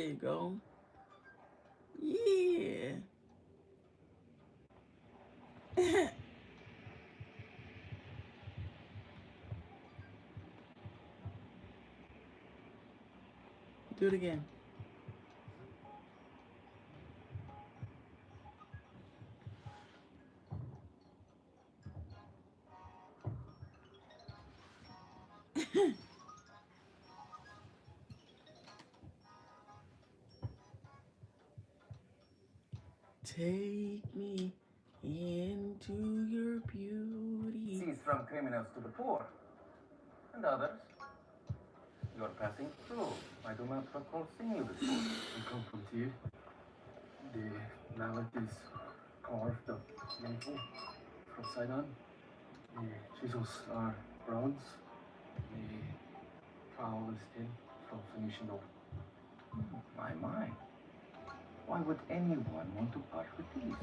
There you go. Yeah. Do it again. Take me into your beauty. Seized from criminals to the poor, and others you are passing through. I do not recall seeing you before. I come from here. The mallet is carved of maple from Sidon. The chisels are bronze. The trowel is tin from Phoenician oak. My. Why would anyone want to part with these?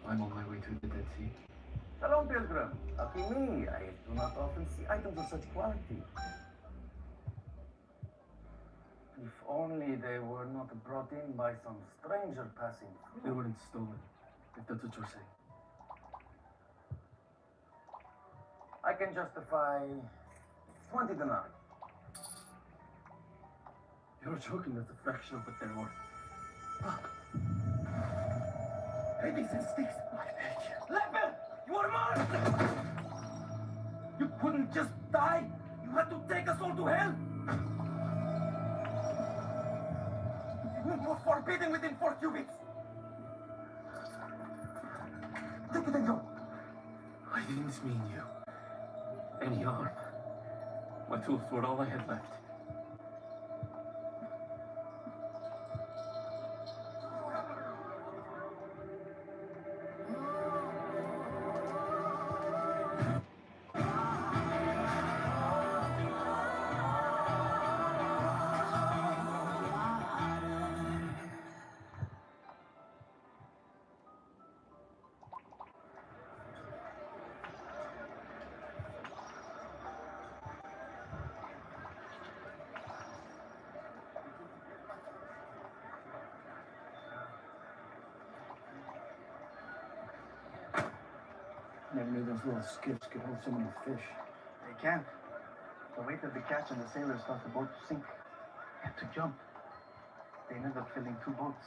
I'm on my way to the Dead Sea. Shalom, pilgrim. Lucky me. I do not often see items of such quality. If only they were not brought in by some stranger passing They through. weren't stolen, if that's what you're saying. I can justify 20 denarii. You're joking, that's a fraction of what they're worth. Ladies and sticks. I beg you. Leper! You are marked! You couldn't just die. You had to take us all to hell. Wound was forbidden within 4 cubits. Take it and go. I didn't mean you. Any harm. My tools were all I had left. Never knew those little skiffs could hold so many fish. They can't. The weight of the catch and the sailors caused the boat to sink. They had to jump. They ended up filling 2 boats.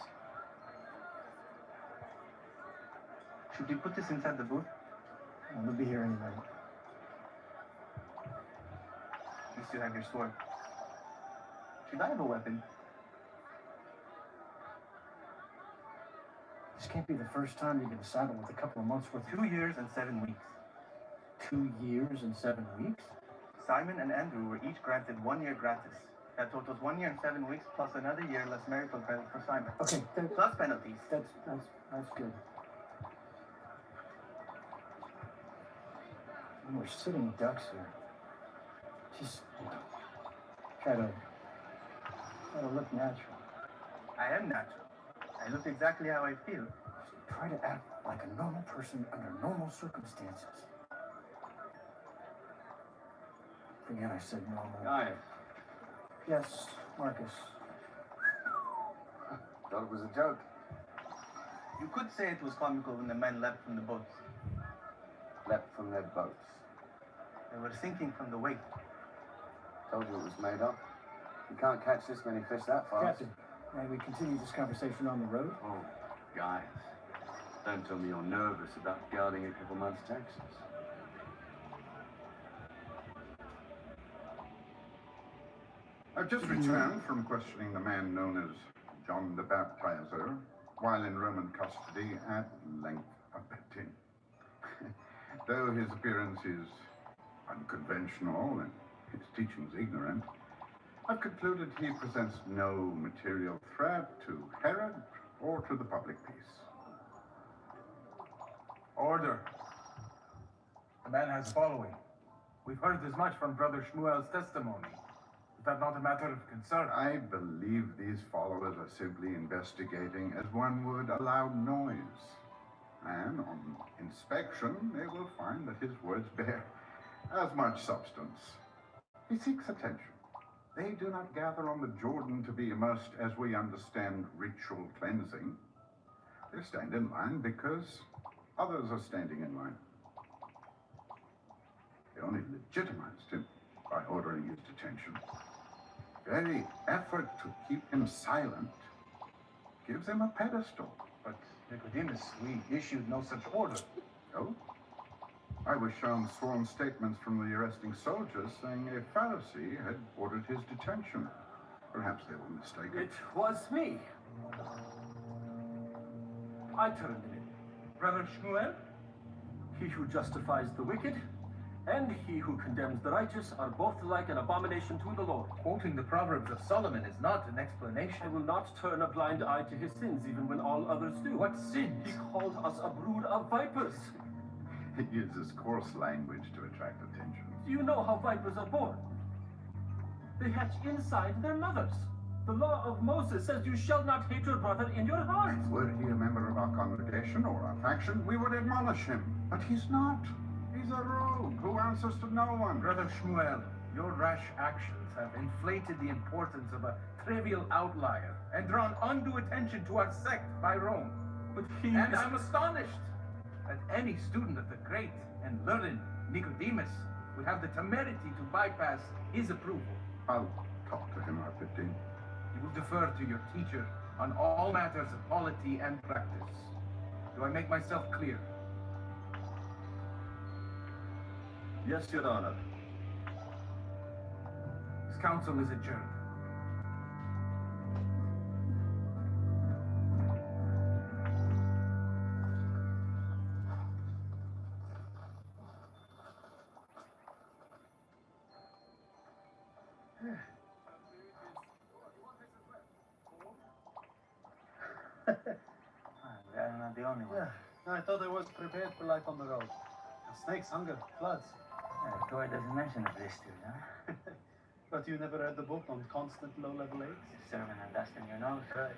Should we put this inside the booth? We'll be here any minute. At least you have your sword. Should I have a weapon? This can't be the first time you've been saddled with a couple of months worth. 2 years and 7 weeks. 2 years and 7 weeks? Simon and Andrew were each granted 1 year gratis. That totals 1 year and 7 weeks plus another year less marital credit for Simon. Okay, Plus penalties. that's good. And we're sitting ducks here. Just try to look natural. I am natural. I look exactly how I feel. Try to act like a normal person under normal circumstances. Forget I said normal. Guys, Yes, Marcus. thought it was a joke. You could say it was comical when the men leapt from the boats. Leapt from their boats. They were sinking from the weight. Told you it was made up. You can't catch this many fish that fast. Captain, may we continue this conversation on the road? Oh, guys. Don't tell me you're nervous about guarding a couple months' taxes. I've just returned from questioning the man known as John the Baptizer while in Roman custody at length abetting. Though his appearance is unconventional and his teachings ignorant, I've concluded he presents no material threat to Herod or to the public peace. Order. The man has following. We've heard as much from Brother Shmuel's testimony. Is that not a matter of concern? I believe these followers are simply investigating as one would a loud noise. And on inspection, they will find that his words bear as much substance. He seeks attention. They do not gather on the Jordan to be immersed as we understand ritual cleansing. They stand in line because others are standing in line. They only legitimized him by ordering his detention. Very effort to keep him silent gives him a pedestal. But Nicodemus, we issued no such order. Oh? I was shown sworn statements from the arresting soldiers saying a Pharisee had ordered his detention. Perhaps they were mistaken. It was me. I turned him in. Brother Shmuel, he who justifies the wicked and he who condemns the righteous are both like an abomination to the Lord. Quoting the Proverbs of Solomon is not an explanation. I will not turn a blind eye to his sins, even when all others do. What sins? He called us a brood of vipers. He uses coarse language to attract attention. Do you know how vipers are born? They hatch inside their mothers. The law of Moses says you shall not hate your brother in your heart. Were he a member of our congregation or our faction, we would admonish him. But he's not. He's a rogue who answers to no one. Brother Shmuel, your rash actions have inflated the importance of a trivial outlier and drawn undue attention to our sect by Rome. But he And is... I'm astonished that any student of the great and learned Nicodemus would have the temerity to bypass his approval. I'll talk to him after 15. You will defer to your teacher on all matters of polity and practice. Do I make myself clear? Yes, Your Honor. This council is adjourned. I'm not the only one. Yeah, I thought I was prepared for life on the road. Snakes, hunger, floods. The toy doesn't mention the blisters, huh? But you never read the book on constant low-level aches? Serving and dust in your nose. Right.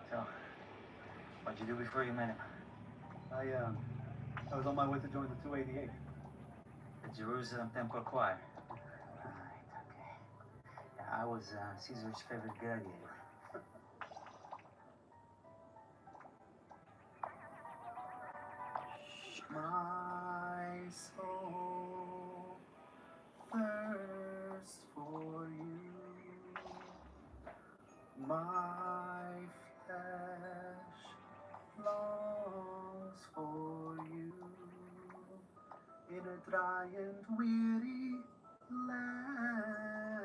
So, what'd you do before you met him? I was on my way to join the 288. The Jerusalem Temple Choir. Alright, okay. Yeah, I was Caesar's favorite gladiator. My soul thirsts for you. My flesh longs for you. In a dry and weary land.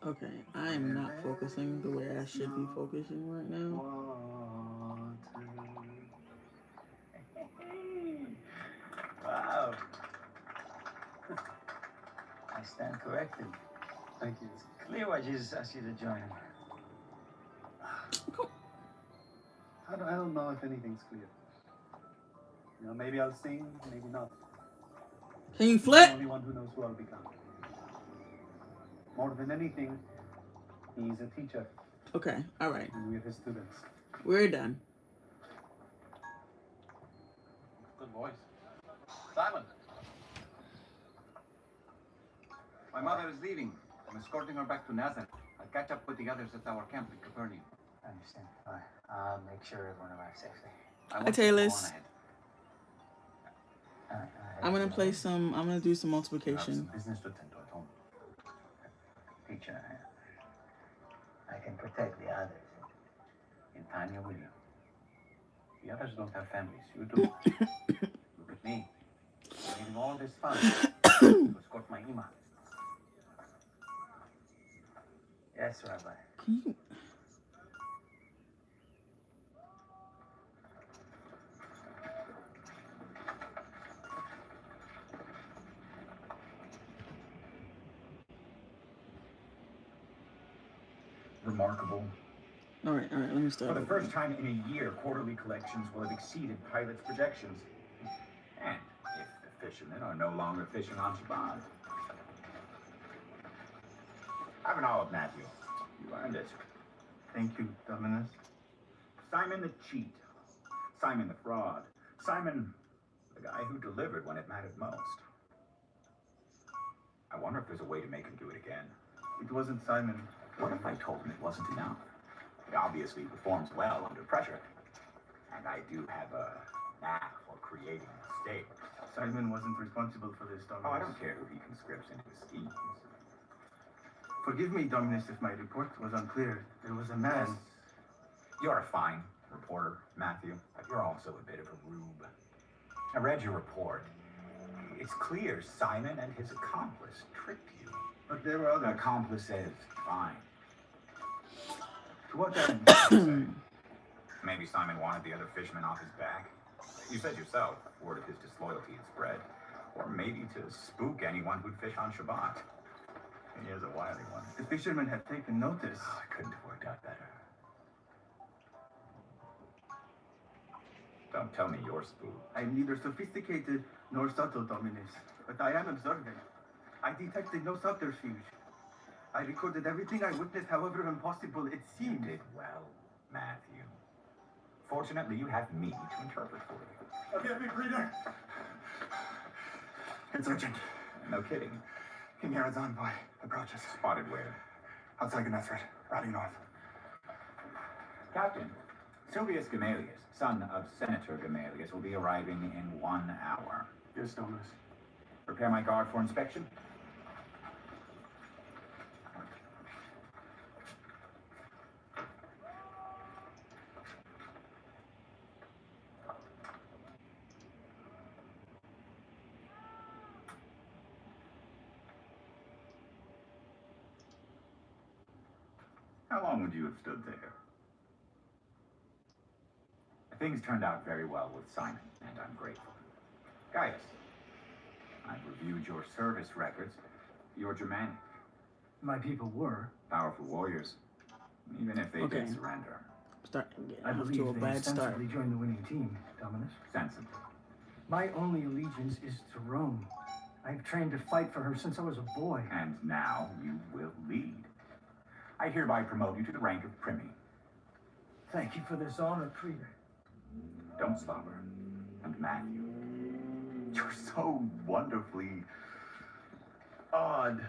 Okay, I am not focusing the way I should be focusing right now. Wow. I stand corrected. Thank you. It's clear why Jesus asked you to join him. I don't know if anything's clear. You know, maybe I'll sing, maybe not. Can you I'm flip? the only one who knows who I'll become. More than anything, he's a teacher, Okay, all right. and we're his students. We're done. Good voice. Simon. My mother is leaving. I'm escorting her back to Nazareth. I'll catch up with the others at our camp in Capernaum. I understand. All right. I'll make sure everyone arrives safely. I Hi, want you to go Taylor's. on ahead. I'm gonna play some. I'm gonna do some You have some multiplication. business to attend to at home. Teacher, I can protect the others. In time you will. The others don't have families. You do. Look at me. I'm leaving all this fun to escort my imam. Yes, Rabbi. Can you? Remarkable. All right. Let me start. For the over. first time in a year, quarterly collections will have exceeded Pilate's projections. And if the fishermen are no longer fishing on Shabbat. Have an olive, Matthew. You earned it. Thank you, Dominus. Simon the cheat. Simon the fraud. Simon, the guy who delivered when it mattered most. I wonder if there's a way to make him do it again. It wasn't Simon. What if I told him it wasn't enough? He obviously performs well under pressure. And I do have a knack for creating mistakes. Simon wasn't responsible for this, Dominus. Oh, I don't care who he conscripts into his schemes. Forgive me, Dominus, if my report was unclear. There was a man. Yes. You're a fine reporter, Matthew, but you're also a bit of a rube. I read your report. It's clear Simon and his accomplice tricked you. But there were The others. accomplices, fine. To what end? Maybe Simon wanted the other fishermen off his back. You said yourself, word of his disloyalty had spread. Or maybe to spook anyone who'd fish on Shabbat. He is a wily one. The fishermen had taken notice. Oh, it couldn't have worked out better. Don't tell me you're spooked. I'm neither sophisticated nor subtle, Dominus, but I am observant. I detected no subterfuge. I recorded everything I witnessed, however impossible it You seemed. did well, Matthew. Fortunately, you have me to interpret for you. Forgive me, Breeder. It's urgent. No kidding. King Herod's envoy approaches. Spotted where? Outside Gennesaret, riding north. Captain, Silvius Gamalius, son of Senator Gamalius, will be arriving in 1 hour. Yes, Dominus. Prepare my guard for inspection. How long would you have stood there? Things turned out very well with Simon, and I'm grateful. Gaius, I've reviewed your service records. You're Germanic. My people were. Powerful warriors, even if they Okay. did surrender. Starting to get I off believe to a they bad start. ostensibly joined the winning team, Dominus. Sensibly. My only allegiance is to Rome. I've trained to fight for her since I was a boy. And now you will lead. I hereby promote you to the rank of Primi. Thank you for this honor, Creeder. Don't slobber. And Matthew, you're so wonderfully odd,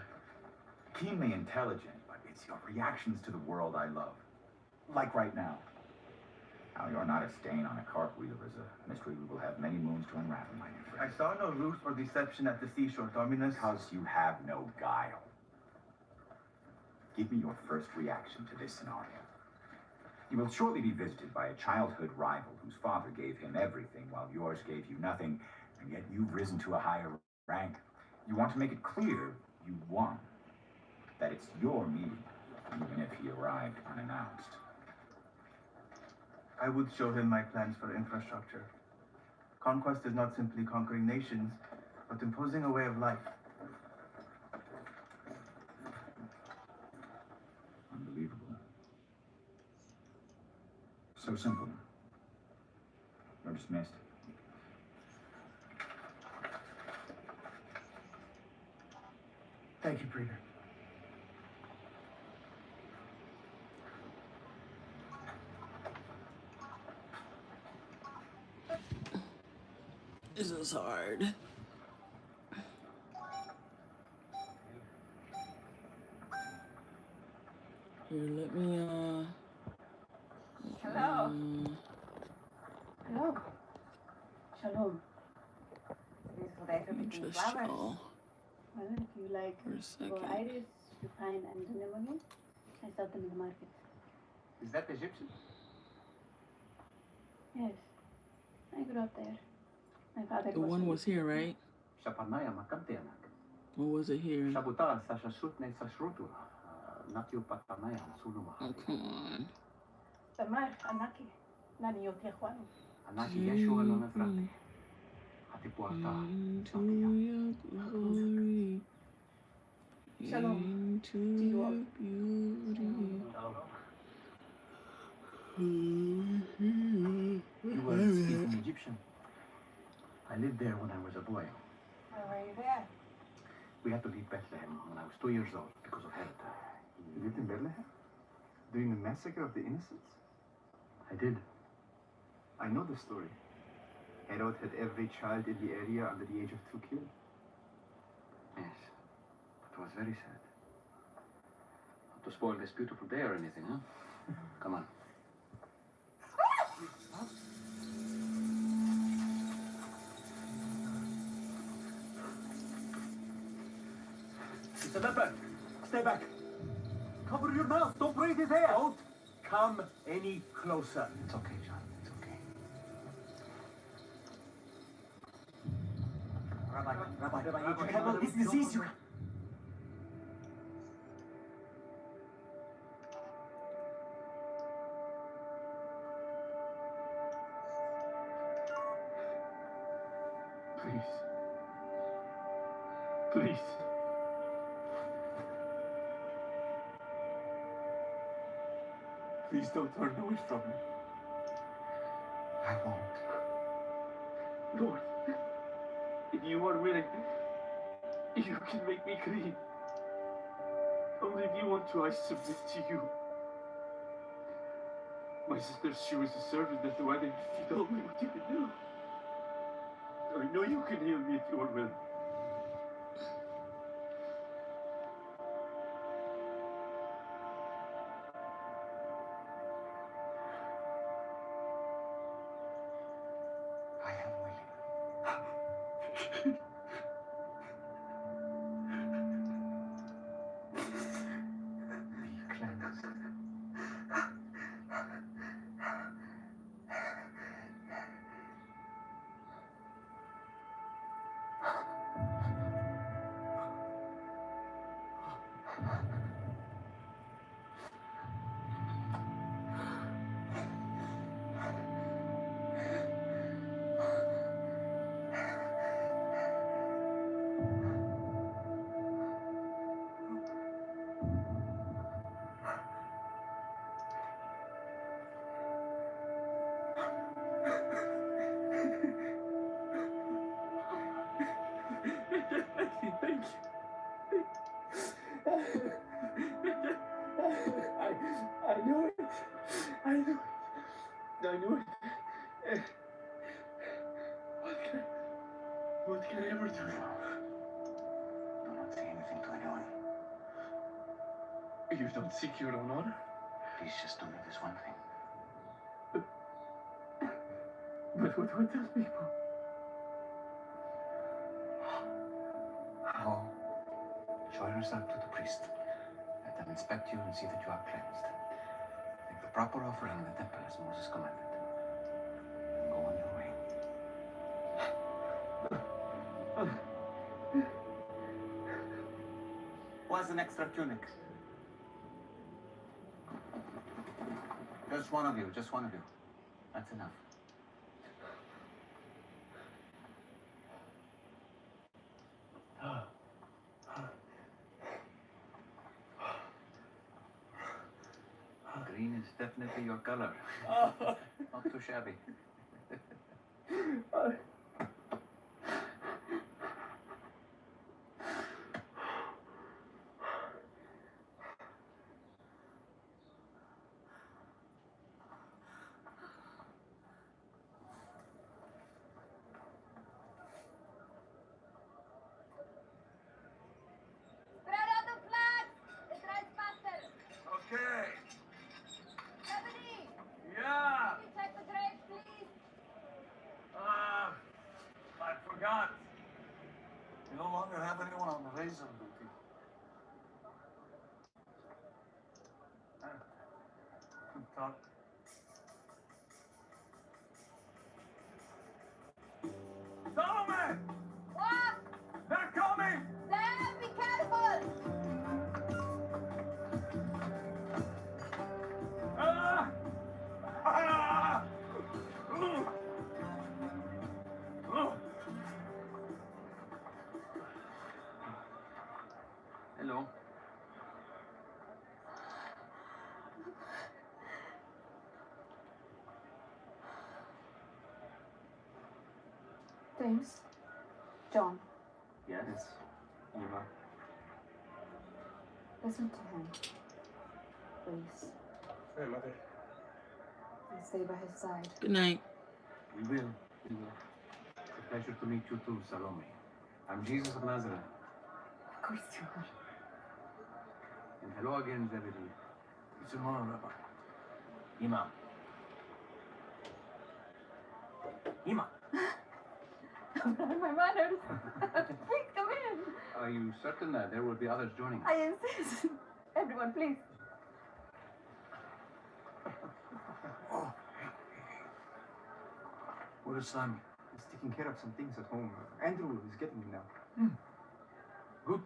keenly intelligent, but it's your reactions to the world I love. Like right now. How you're not a stain on a cartwheel is a mystery we will have many moons to unravel, my dear I friend. saw no ruse or deception at the seashore, Dominus. Because you have no guile. Give me your first reaction to this scenario. You will shortly be visited by a childhood rival whose father gave him everything while yours gave you nothing, and yet you've risen to a higher rank. You want to make it clear you won, that it's your meeting, even if he arrived unannounced. I would show him my plans for infrastructure. Conquest is not simply conquering nations, but imposing a way of life. Unbelievable. So simple. You're dismissed. Thank you, Creeder. This is hard. Here, let me, Hello. Hello. Shalom. This is Rebecca between just flowers. chill Well, if you like for a second. raw iris, refined and anemone, I sell them in the market. Is that Egyptian? Yes. I grew up there. My father The was one was here, right? Shapanaya makamteanak. Or was it here? Shabuta sashashutne sashrutu. Natiu patamaya suluwa. Oh, come on. Tamar, Anaki, Nani Yotia Juan. Anaki Yeshua no nafrate. Hatipuata. Into your glory. Shalom. Into your beauty. You were speaking Egyptian. I lived there when I was a boy. Where were you there? We had to leave Bethlehem when I was 2 years old because of Herod. You lived in Bethlehem? During the massacre of the innocents? I did. I know the story. Herod had every child in the area under the age of 2 killed. Yes. was very sad. Not to spoil this beautiful day or anything, huh? Come on. It's a leopard. Stay back. Cover your mouth. Don't breathe his air. Don't come any closer. It's okay, John. It's okay. Rabbi, you can handle this disease. You Please. Please. Please don't turn away from me. I won't. Lord, if you are willing, you can make me clean. Only if you want to, I submit to you. My sister, she was a servant at the wedding. She told me what you could do. I know you can heal me if you are willing. I am willing. Be cleansed. Thank you. I knew it. I knew it. I knew it. What can I ever do? Do not say anything to anyone. You don't seek your own honor? Please just do me this one thing. But what tell people? Go. Show yourself to the priest. Let them inspect you and see that you are cleansed. Make the proper offering in the temple as Moses commanded. And go on your way. Who has an extra tunic? Just one of you. Just one of you. That's enough. Green is definitely your color. Not too shabby. Spread out the flags! It rides faster! Okay. Deputy! Yeah. Can you check the drapes, please? I forgot. We no longer have anyone on the liaison duty. Talk. Solomon! What? They're coming! Sam, be careful! Ah! Ah! Hello. James? John, Yes. Eva. listen to him. Please. Hey, mother. And stay by his side. Good night. We will. We will. It's a pleasure to meet you too, Salome. I'm Jesus of Nazareth. Of course you are. And hello again, Zebedee. It's an honor, Rabbi. Imam. Imam. My manners. Please come in. Are you certain that there will be others joining us? I insist. Everyone, please. Where is Simon? He's taking care of some things at home. Andrew is getting him now. Good.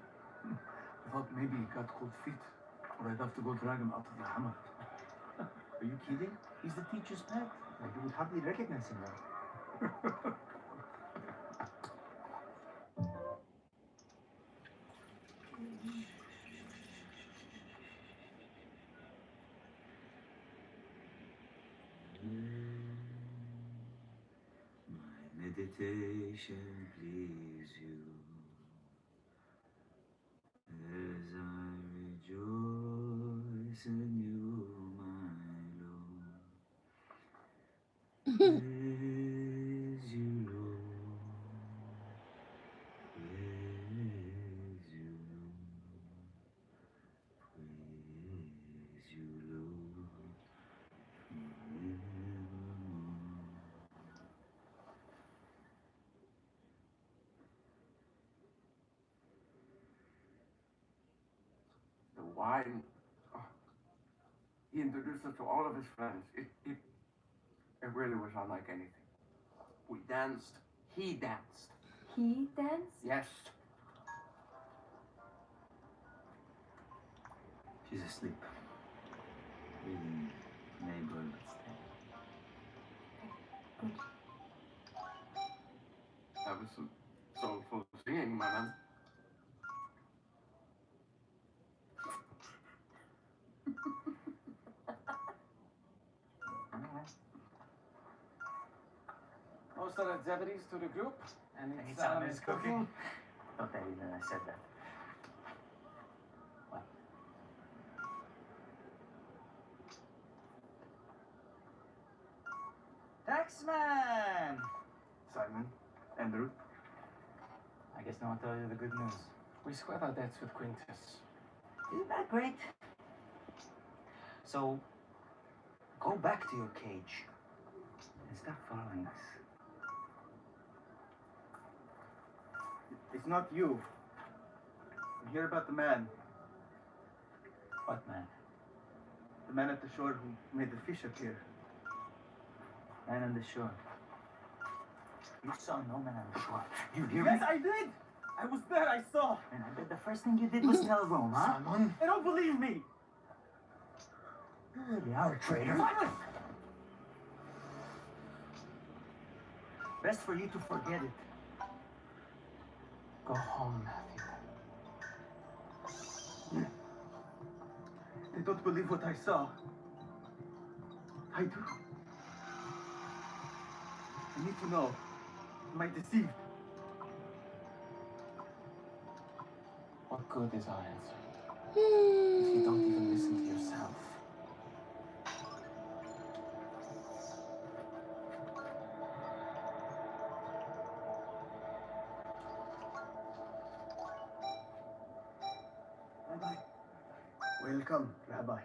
I thought maybe he got cold feet, or I'd have to go drag him out of the hammer. Are you kidding? He's the teacher's pet. You would hardly recognize him now. Meditation please you as I rejoice in you, my Lord. Praise you, Lord. Praise you, Lord. Praise you, Lord. Forevermore. The wine. Oh. He introduced us to all of his friends. It really was unlike anything. We danced. He danced. He danced? Yes. She's asleep. Reading neighbor, but Good. That was some soulful singing, my man. Most of the Zebedees to the group, and And it's Salmon is cooking. Don't tell you that I said that. What? Taxman! Simon, Andrew. I guess no one told you the good news. We square our debts with Quintus. Isn't that great? So, go back to your cage and stop following us. It's not you. I'm here about the man. What man? The man at the shore who made the fish appear. Man on the shore. You saw no man on the shore. You hear me? Yes, I did! I was there, I saw! And I bet the first thing you did was tell Rome, huh? Simon? They don't believe me! You really are a traitor. Simon! Best for you to forget it. Go home, Matthew. They don't believe what I saw. I do. I need to know. Am I deceived? What good is our answer if you don't even listen to yourself? Rabbi. Welcome, Rabbi.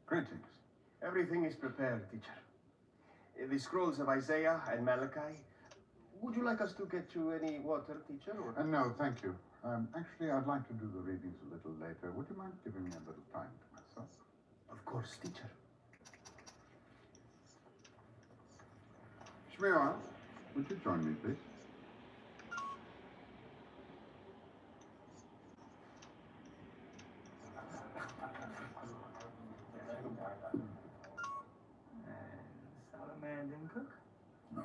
Greetings. Everything is prepared, teacher. The scrolls of Isaiah and Malachi. Would you like us to get you any water, teacher? Or? No, thank you. Actually, I'd like to do the readings a little later. Would you mind giving me a little time to myself? Of course, teacher. Shmuel, would you join me, please? Solomon didn't cook? No.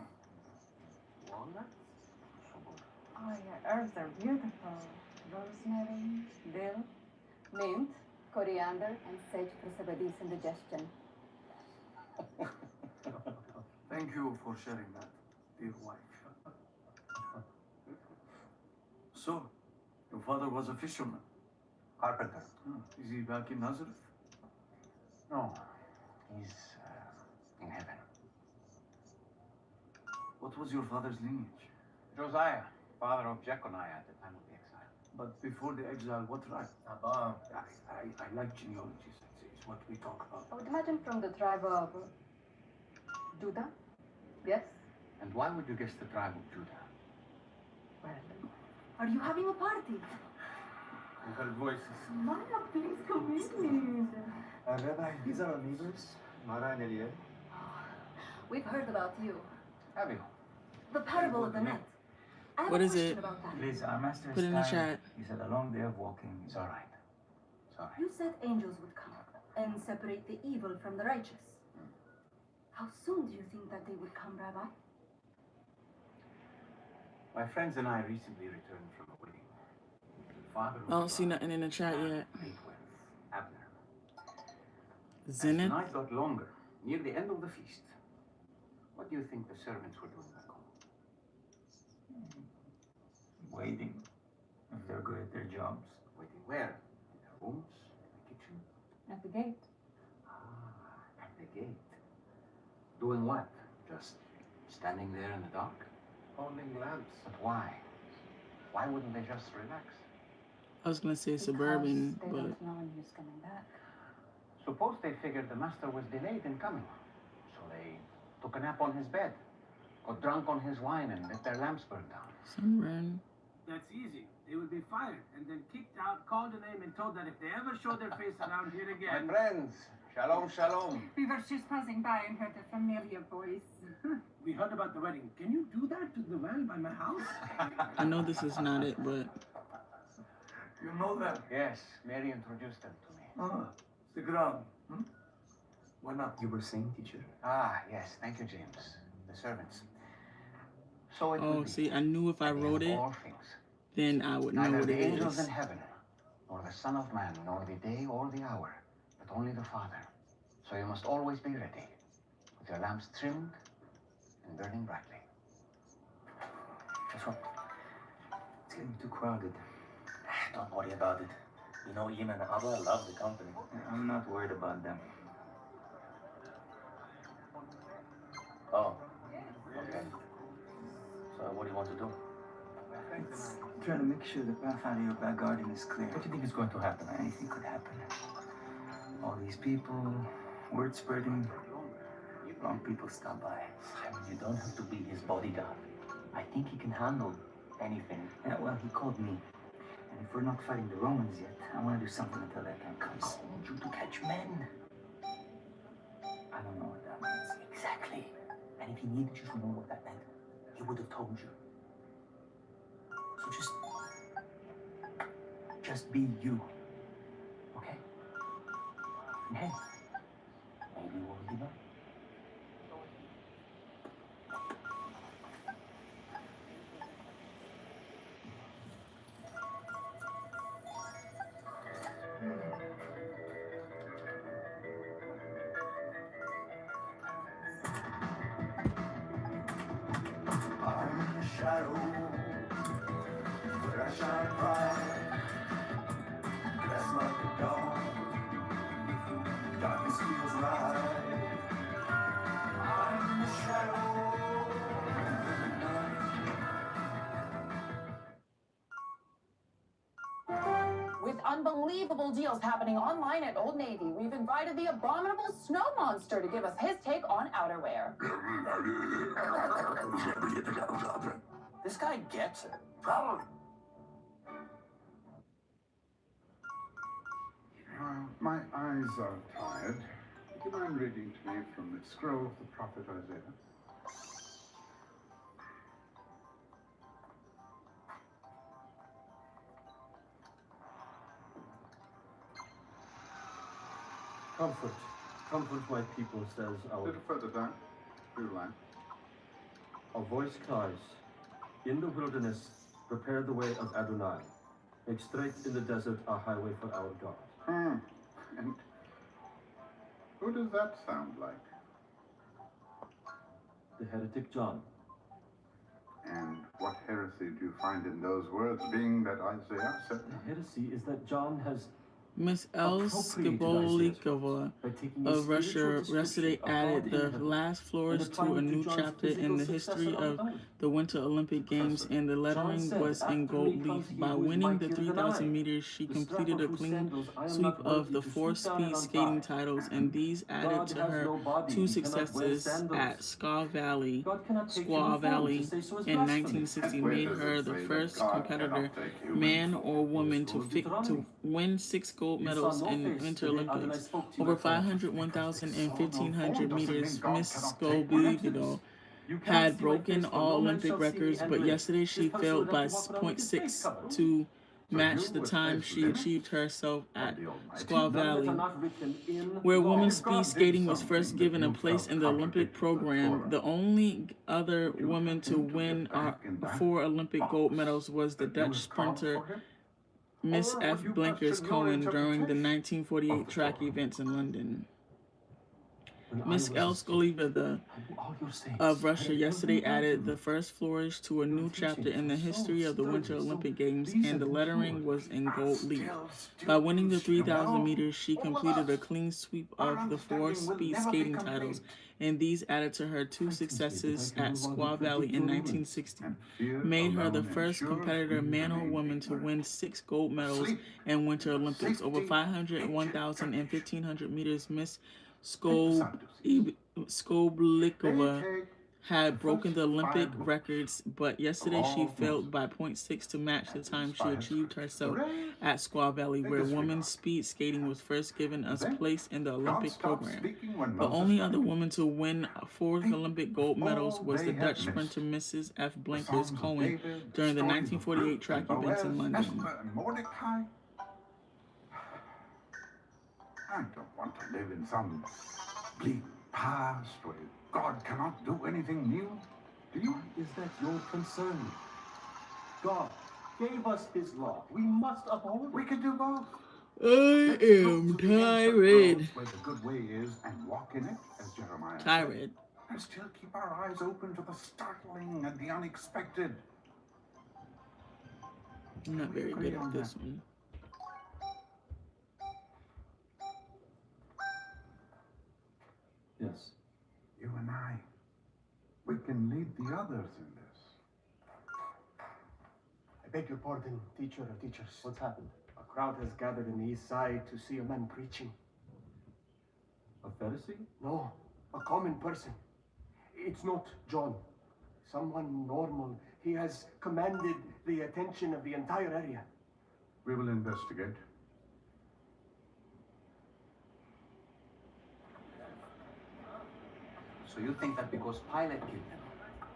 Walnuts? Oh, your herbs are beautiful. Rosemary, dill, mint, coriander, and sage for Zebedee's indigestion. Thank you for sharing that, dear wife. So, your father was a fisherman? Carpenter. Is he back in Nazareth? No. He's in heaven. What was your father's lineage? Josiah, father of Jeconiah at the time of the exile. But before the exile, what tribe? Abba. I like genealogies. It's what we talk about. I would imagine from the tribe of Judah. Yes? And why would you guess the tribe of Judah? Well, are you having a party? We heard voices. Mara, please come in. Rabbi, these are our neighbors, Mara and Eliel. We've heard about you. Have you? The parable of the net. I have What a is question it? about that. Please, our master is Put it in the tired. chat. He said a long day of walking. It's all right. It's all right. You said angels would come and separate the evil from the righteous. How soon do you think that they would come, Rabbi? My friends and I recently returned from a wedding. The father I don't see nothing in the chat yet. Abner. As the Zenith? night got longer, near the end of the feast, what do you think the servants were doing back home? Waiting. If they're good at their jobs. Waiting where? In their rooms? In the kitchen? At the gate. Ah, at the gate. Doing what? Just standing there in the dark? Holding lamps. But why? Why wouldn't they just relax? I was gonna say Because suburban, they but don't know when he's coming back. Suppose they figured the master was delayed in coming. So they took a nap on his bed, got drunk on his wine, and let their lamps burn down. sunburn. That's easy. They would be fired and then kicked out, called a name, and told that if they ever show their face around here again. My friends, shalom, shalom. We were just passing by and heard a familiar voice. We heard about the wedding. Can you do that to the well by my house? I know this is not it, but You know them? Yes, Mary introduced them to me. Ah, the ground. Why not? You were saying, teacher? Ah, yes, thank you, James. The servants. So it will oh, be. see, I knew if I At the end wrote of it, all things, then I would know neither what the it angels is. in heaven, nor the Son of Man, nor the day or the hour, but only the Father. So you must always be ready, with your lamps trimmed and burning brightly. That's right. It's getting too crowded. Don't worry about it. You know, Ian and Abba love the company. I'm not worried about them. Oh, okay. So what do you want to do? It's trying to make sure the path out of your back garden is clear. What do you think is going to happen? Anything could happen. All these people, word spreading, wrong people stop by. Simon, you don't have to be his bodyguard. I think he can handle anything. Yeah, well, he called me. And if we're not fighting the Romans yet, I want to do something until that time comes. I want you to catch men. I don't know what that means. Exactly. And if he needed you to know what that meant, he would have told you. So just be you. Okay? And hey, maybe we'll give up. I'm in the shadow, where I shine bright. That's like the dawn, darkness feels right. I'm in the shadow, With unbelievable deals happening online at Old Navy, we've invited the abominable snow monster to give us his take on outerwear. This guy gets it. My eyes are tired. Would you mind reading to me from the scroll of the prophet Isaiah? Comfort. Comfort my people, says A our... little further down, through line. A voice cries, in the wilderness, prepare the way of Adonai. Make straight in the desert a highway for our God. And who does that sound like? The heretic John. And what heresy do you find in those words, being that Isaiah said? The heresy is that John has Miss El Skibolikova of Russia yesterday added the last flourish to a new chapter in the history of the Winter Olympic Games, and the lettering was in gold leaf. By winning the 3,000 meters, she completed a clean sweep of the 4 speed skating titles, and these added to her 2 successes at Squaw Valley in 1960 made her the first competitor, man or woman, to win 6 gold medals in Winter Olympics. Over 500, 1,000, and 1,500 meters, Miss Skobidido had broken all Olympic records, but yesterday she failed by 0.6 to match the time she achieved herself at Squaw Valley, where women's speed skating was first given a place in the Olympic program. The only other woman to win 4 Olympic gold medals was the Dutch sprinter Miss F. Blankers-Koen during the 1948 track events in London. Miss El Skoliva of Russia yesterday added the first flourish to a new chapter in the history of the Winter Olympic Games, and the lettering was in gold leaf. By winning the 3,000 meters, she completed a clean sweep of the 4 speed skating titles, and these added to her 2 successes at Squaw Valley in 1960, made her the first competitor, man or woman, to win 6 gold medals in Winter Olympics. Over 500, 1,000, and 1,500 meters, Miss Skoblikova had broken the Olympic records, but yesterday she failed by 0.6 to match the time she achieved herself at Squaw Valley, where women's speed skating was first given a place in the Olympic program. The only other woman to win 4 Olympic gold medals was the Dutch sprinter Mrs. F. Blankers-Koen during the 1948 track events in London. I don't want to live in some bleak past where God cannot do anything new. Do you? Is that your concern? God gave us his law. We must uphold it. We can do both. I am tired. Where the good way is and walk in it, as Jeremiah tired. Said, and still keep our eyes open to the startling and the unexpected. I'm not very good at this one. Yes. You and I, we can lead the others in this. I beg your pardon, teacher of teachers. What's happened? A crowd has gathered in the east side to see a man preaching. A Pharisee? No, a common person. It's not John. Someone normal. He has commanded the attention of the entire area. We will investigate. So you think that because Pilate killed them,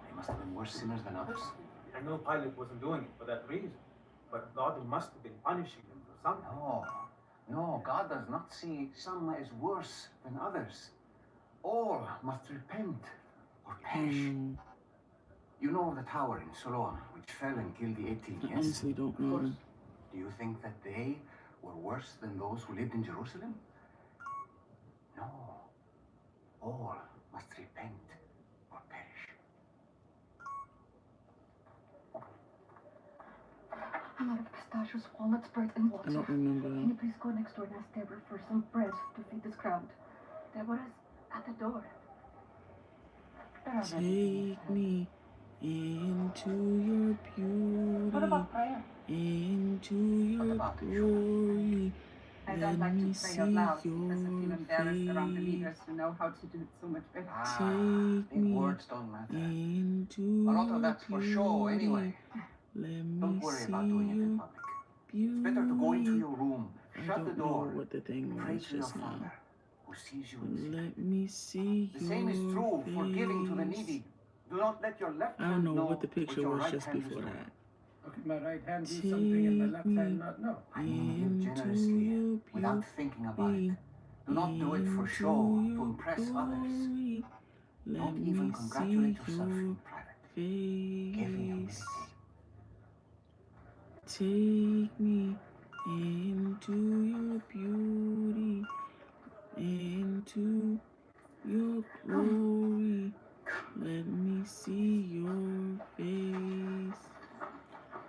they must have been worse sinners than others? I know Pilate wasn't doing it for that reason, but God must have been punishing them for something. No, God does not see some as worse than others. All must repent or perish. You know the tower in Siloam, which fell and killed the 18, yes? I honestly don't know. Do you think that they were worse than those who lived in Jerusalem? No. All must repent or perish. I'm out of pistachios, walnuts, bread, and water. I don't remember. Can you please go next door and ask Deborah for some bread to feed this crowd? Deborah's at the door. Take me into your beauty. What about prayer? Into your glory. I don't like to pray out loud because I feel embarrassed around the leaders who know how to do it so much better. Take me words don't matter. into A lot of that's for show anyway. Let Don't me worry see about doing it in public. It's better to go into your room, shut the door, what the thing pray was to your just now. Father, who sees you in secret. Let me see The same is true for giving to the needy. Do not let your left I don't hand know know what the picture your was right just hand is before doing. that. How can my right hand do something and my left hand not know? I mean, give generously, without thinking about it. Do not do it for show, to impress others. Don't even congratulate yourself in private. Give in humility. Take me into your beauty, into your glory. Let me see your face.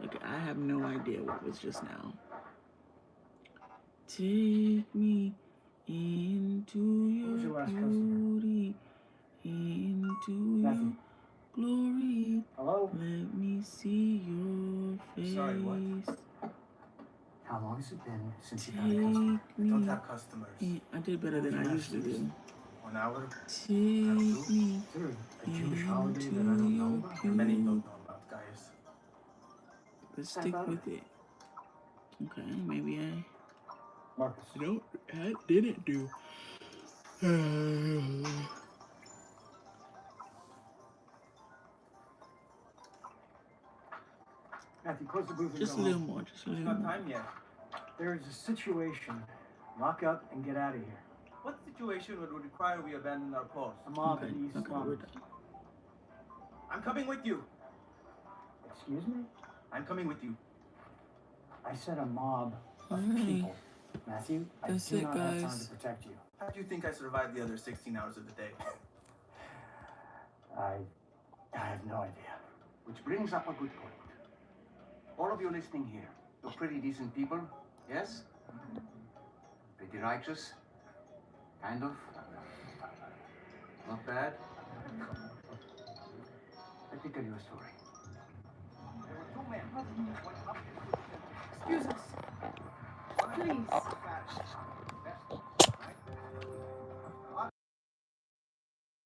Look, I have no idea what was just now. Take me into your last beauty, into Matthew. your glory. Hello? Let me see your face. Sorry, what? How long has it been since you've had a Take customer? me. Don't have customers. I did better than I usually do. 1 hour. Take me Dude, a Jewish holiday into that I don't know your about? Many don't beauty. know about, guys. Let's stick with it. Okay, maybe I Marcus. I didn't do. Matthew, close the booth and Just a go little home. more, just a It's little not more. time yet. There is a situation. Lock up and get out of here. What situation would require we abandon our post? A mob Okay, in East okay, Slum. we're done. I'm coming with you. Excuse me? I'm coming with you. I said a mob of Alright. people. Matthew, I That's do it, not have time guys. to protect you. How do you think I survived the other 16 hours of the day? I have no idea. Which brings up a good point. All of you listening here, you're pretty decent people, yes? Pretty righteous? Kind of? Not bad? Let me tell you a story. There were 2 men. Excuse us. Please.